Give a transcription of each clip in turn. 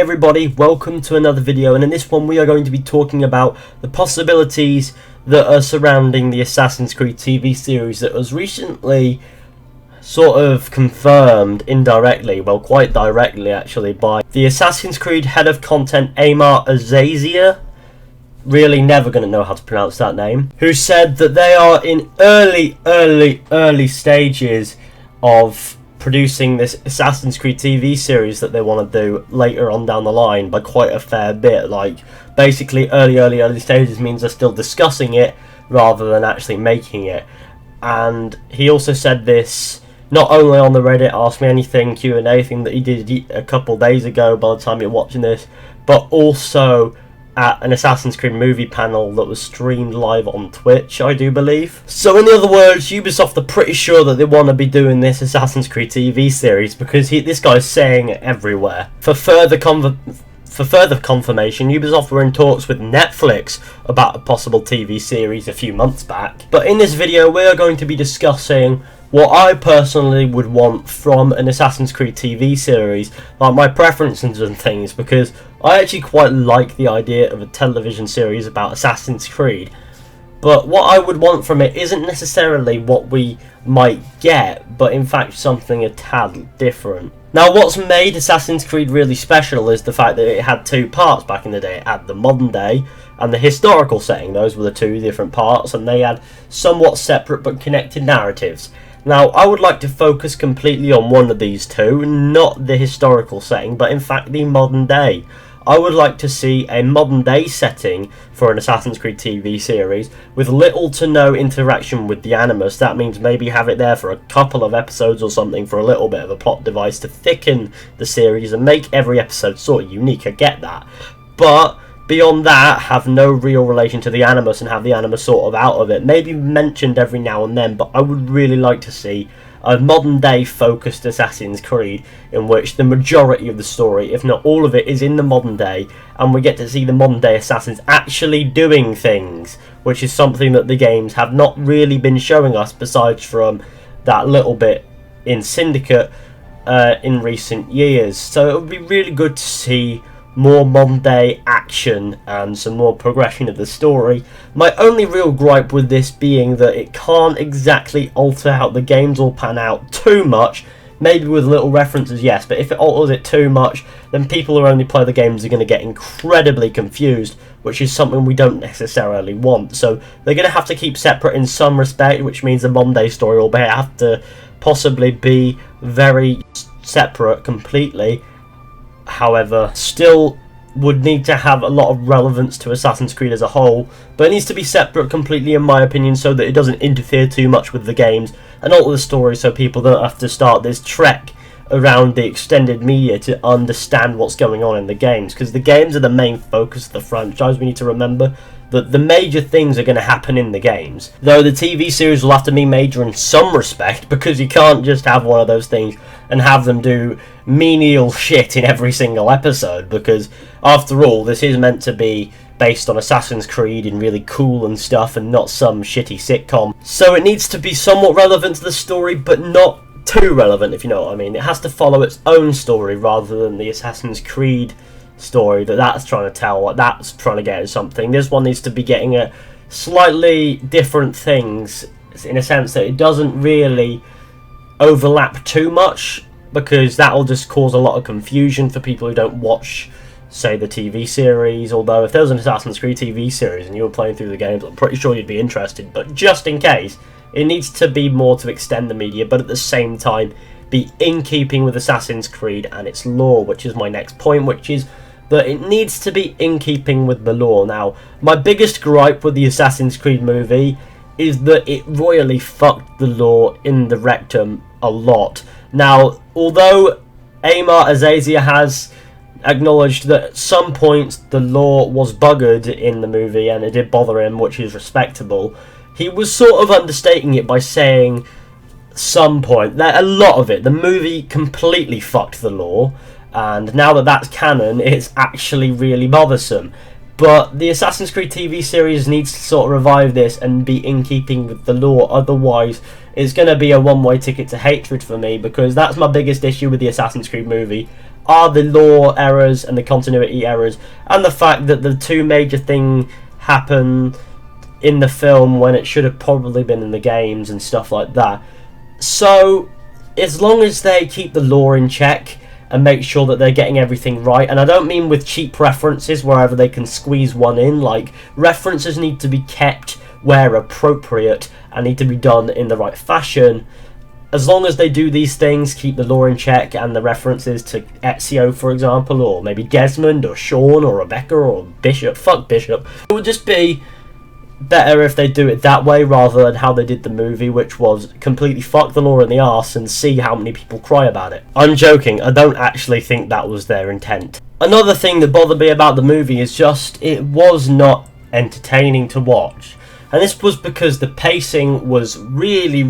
Hey everybody, welcome to another video, and in this one we are going to be talking about the possibilities that are surrounding the Assassin's Creed TV series that was recently sort of confirmed indirectly, well quite directly actually, by the Assassin's Creed head of content Aymar Azaizia, really never going to know how to pronounce that name, who said that they are in early stages of producing this Assassin's Creed TV series that they want to do later on down the line by quite a fair bit. Like, basically early stages means they're still discussing it rather than actually making it. And he also said this not only on the Reddit Ask Me Anything Q&A thing that he did a couple days ago by the time you're watching this, but also at an Assassin's Creed movie panel that was streamed live on Twitch, I do believe. So in other words, Ubisoft are pretty sure that they want to be doing this Assassin's Creed TV series because this guy's saying it everywhere. For further confirmation, Ubisoft were in talks with Netflix about a possible TV series a few months back. But in this video, we are going to be discussing what I personally would want from an Assassin's Creed TV series, like my preferences and things, because I actually quite like the idea of a television series about Assassin's Creed. But what I would want from it isn't necessarily what we might get, but in fact something a tad different. Now, what's made Assassin's Creed really special is the fact that it had two parts back in the day. It had the modern day and the historical setting. Those were the two different parts, and they had somewhat separate but connected narratives. Now, I would like to focus completely on one of these two, not the historical setting, but in fact the modern day. I would like to see a modern day setting for an Assassin's Creed TV series with little to no interaction with the Animus. That means maybe have it there for a couple of episodes or something for a little bit of a plot device to thicken the series and make every episode sort of unique. I get that. But beyond that, have no real relation to the Animus and have the Animus sort of out of it. Maybe mentioned every now and then, but I would really like to see a modern day focused Assassin's Creed in which the majority of the story, if not all of it, is in the modern day, and we get to see the modern day assassins actually doing things, which is something that the games have not really been showing us besides from that little bit in Syndicate in recent years. So it would be really good to see more modern day action and some more progression of the story. My only real gripe with this being that it can't exactly alter how the games will pan out too much. Maybe with little references, yes, but if it alters it too much, then people who only play the games are going to get incredibly confused, which is something we don't necessarily want. So they're going to have to keep separate in some respect, which means the modern day story will have to possibly be very separate completely. However, still would need to have a lot of relevance to Assassin's Creed as a whole, but it needs to be separate completely in my opinion so that it doesn't interfere too much with the games and alter the story so people don't have to start this trek around the extended media to understand what's going on in the games, because the games are the main focus of the franchise. We need to remember that the major things are going to happen in the games, though the TV series will have to be major in some respect, because you can't just have one of those things and have them do menial shit in every single episode, because after all, this is meant to be based on Assassin's Creed and really cool and stuff and not some shitty sitcom. So it needs to be somewhat relevant to the story, but not too relevant, if you know what I mean. It has to follow its own story rather than the Assassin's Creed story that's trying to tell, what that's trying to get at something. This one needs to be getting at slightly different things in a sense that it doesn't really overlap too much, because that'll just cause a lot of confusion for people who don't watch, say, the TV series. Although if there was an Assassin's Creed TV series and you were playing through the games, I'm pretty sure you'd be interested, but just in case, it needs to be more to extend the media, but at the same time be in keeping with Assassin's Creed and its lore, which is my next point, which is that it needs to be in keeping with the lore. Now, my biggest gripe with the Assassin's Creed movie is that it royally fucked the lore in the rectum a lot. Now, although Aymar Azaizia has acknowledged that at some points the lore was buggered in the movie and it did bother him, which is respectable, he was sort of understating it by saying some point that a lot of it, the movie completely fucked the lore, and now that that's canon, it's actually really bothersome. But the Assassin's Creed TV series needs to sort of revive this and be in keeping with the lore, otherwise it's going to be a one-way ticket to hatred for me, because that's my biggest issue with the Assassin's Creed movie. are the lore errors and the continuity errors, and the fact that the two major things happen in the film when it should have probably been in the games and stuff like that. So as long as they keep the lore in check and make sure that they're getting everything right, and I don't mean with cheap references wherever they can squeeze one in, like, references need to be kept where appropriate and need to be done in the right fashion. As long as they do these things, keep the lore in check and the references to Ezio, for example, or maybe Desmond or Sean or Rebecca or Bishop, fuck Bishop, it would just be better if they do it that way rather than how they did the movie, which was completely fuck the lore in the arse and see how many people cry about it. I'm joking, I don't actually think that was their intent. Another thing that bothered me about the movie is just it was not entertaining to watch. And this was because the pacing was really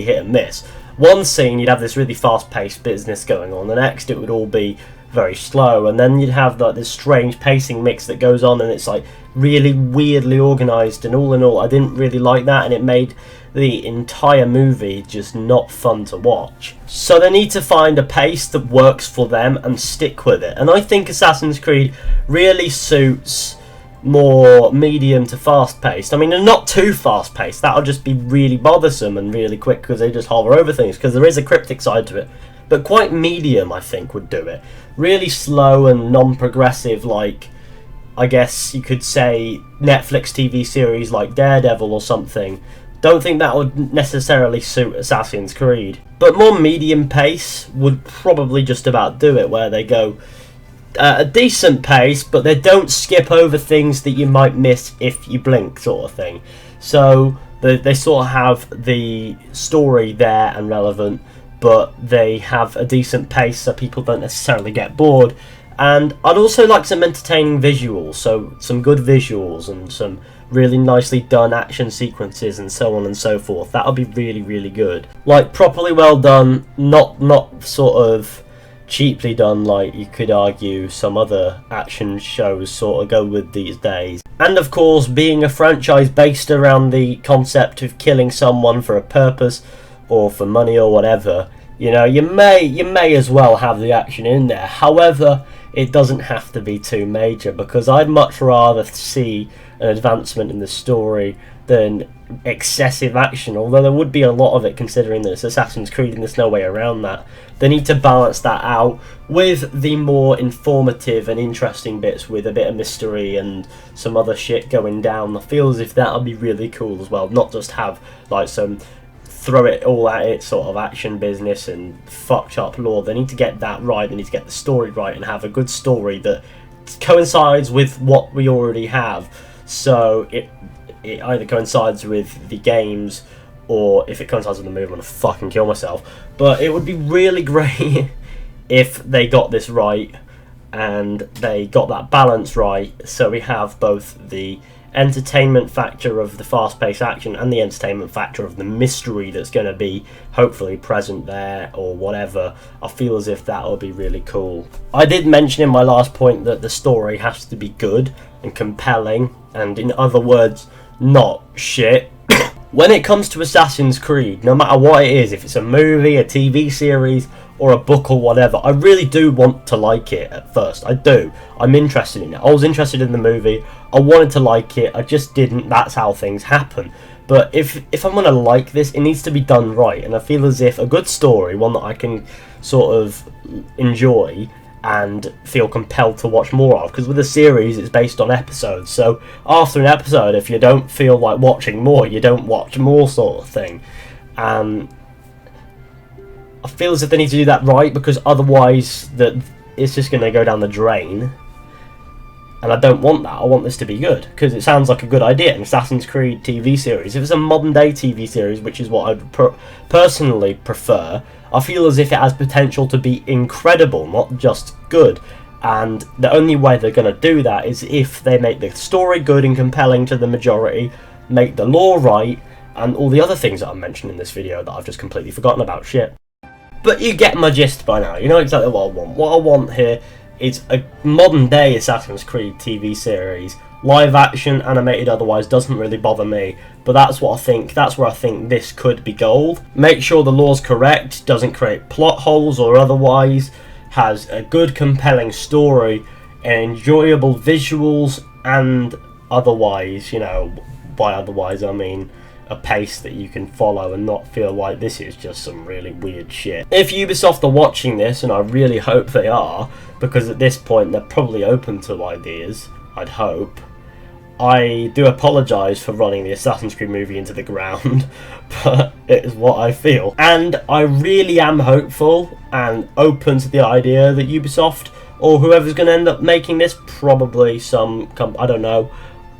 hit and miss. One scene you'd have this really fast-paced business going on, the next it would all be very slow, and then you'd have like this strange pacing mix that goes on, and it's like really weirdly organised, and all in all I didn't really like that, and it made the entire movie just not fun to watch. So they need to find a pace that works for them and stick with it, and I think Assassin's Creed really suits more medium to fast paced. I mean, they're not too fast paced, that'll just be really bothersome and really quick because they just hover over things, because there is a cryptic side to it, but quite medium I think would do it. Really slow and non-progressive, like I guess you could say Netflix TV series like Daredevil or something. Don't think that would necessarily suit Assassin's Creed, but more medium pace would probably just about do it, where they go a decent pace but they don't skip over things that you might miss if you blink, sort of thing. So they sort of have the story there and relevant, but they have a decent pace so people don't necessarily get bored. And I'd also like some entertaining visuals, so some good visuals and some really nicely done action sequences and so on and so forth. That would be really good. Like, properly well done, not sort of cheaply done like you could argue some other action shows sort of go with these days. And of course, being a franchise based around the concept of killing someone for a purpose or for money or whatever, you know, you may as well have the action in there. However, it doesn't have to be too major, because I'd much rather see an advancement in the story than excessive action, although there would be a lot of it considering that it's Assassin's Creed and there's no way around that. They need to balance that out with the more informative and interesting bits, with a bit of mystery and some other shit going down. I feel as if that would be really cool as well, not just have like some throw it all at it sort of action business and fucked up lore. They need to get that right, they need to get the story right and have a good story that coincides with what we already have. So it either coincides with the games, or if it coincides with the movie, I'm gonna fucking kill myself. But it would be really great if they got this right and they got that balance right, so we have both the entertainment factor of the fast-paced action and the entertainment factor of the mystery that's going to be hopefully present there or whatever. I feel as if that would be really cool. I did mention in my last point that the story has to be good and compelling, and in other words, not shit. When it comes to Assassin's Creed, no matter what it is, if it's a movie, a TV series, or a book or whatever, I really do want to like it at first. I do. I'm interested in it. I was interested in the movie. I wanted to like it. I just didn't. That's how things happen. But if I'm going to like this, it needs to be done right. And I feel as if a good story, one that I can sort of enjoy and feel compelled to watch more of, because with a series it's based on episodes, so after an episode, if you don't feel like watching more, you don't watch more, sort of thing. And I feel as if they need to do that right, because otherwise it's just going to go down the drain, and I don't want that. I want this to be good, because it sounds like a good idea. An Assassin's Creed TV series, if it's a modern day TV series, which is what I'd personally prefer, I feel as if it has potential to be incredible, not just good. And the only way they're going to do that is if they make the story good and compelling to the majority, make the lore right, and all the other things that I mentioned in this video that I've just completely forgotten about. Shit. But you get my gist by now. You know exactly what I want. What I want here is a modern day Assassin's Creed TV series. Live action, animated, otherwise doesn't really bother me, but that's what I think. That's where I think this could be gold. Make sure the lore's correct, doesn't create plot holes or otherwise, has a good, compelling story, enjoyable visuals, and otherwise, you know, by otherwise I mean a pace that you can follow and not feel like this is just some really weird shit. If Ubisoft are watching this, and I really hope they are, because at this point they're probably open to ideas, I'd hope, I do apologise for running the Assassin's Creed movie into the ground, but it is what I feel. And I really am hopeful and open to the idea that Ubisoft, or whoever's going to end up making this, probably some, I don't know,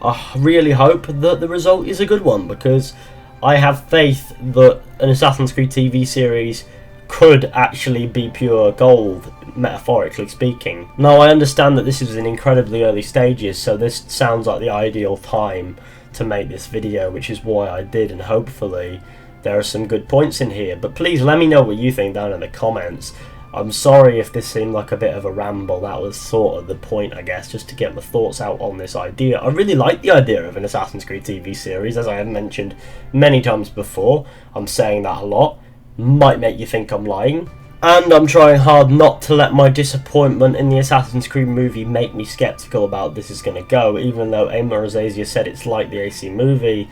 I really hope that the result is a good one, because I have faith that an Assassin's Creed TV series could actually be pure gold, metaphorically speaking. Now, I understand that this is in incredibly early stages, so this sounds like the ideal time to make this video, which is why I did, and hopefully there are some good points in here. But please let me know what you think down in the comments. I'm sorry if this seemed like a bit of a ramble. That was sort of the point, I guess, just to get my thoughts out on this idea. I really like the idea of an Assassin's Creed TV series, as I have mentioned many times before. I'm saying that a lot. Might make you think I'm lying. And I'm trying hard not to let my disappointment in the Assassin's Creed movie make me skeptical about this is going to go, even though Aymar Azaizia said it's like the AC movie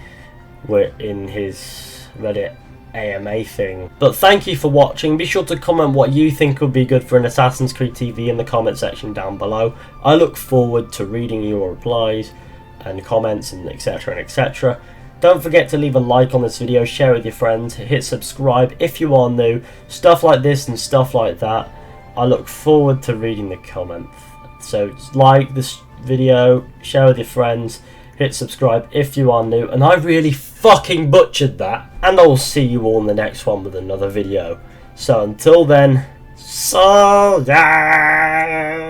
in his Reddit AMA thing. But thank you for watching. Be sure to comment what you think would be good for an Assassin's Creed TV in the comment section down below. I look forward to reading your replies and comments and etc and etc. Don't forget to leave a like on this video, share it with your friends, hit subscribe if you are new. Stuff like this and stuff like that. I look forward to reading the comments. So like this video, share with your friends, hit subscribe if you are new, and I really fucking butchered that, and I will see you all in the next one with another video. So until then, so yeah.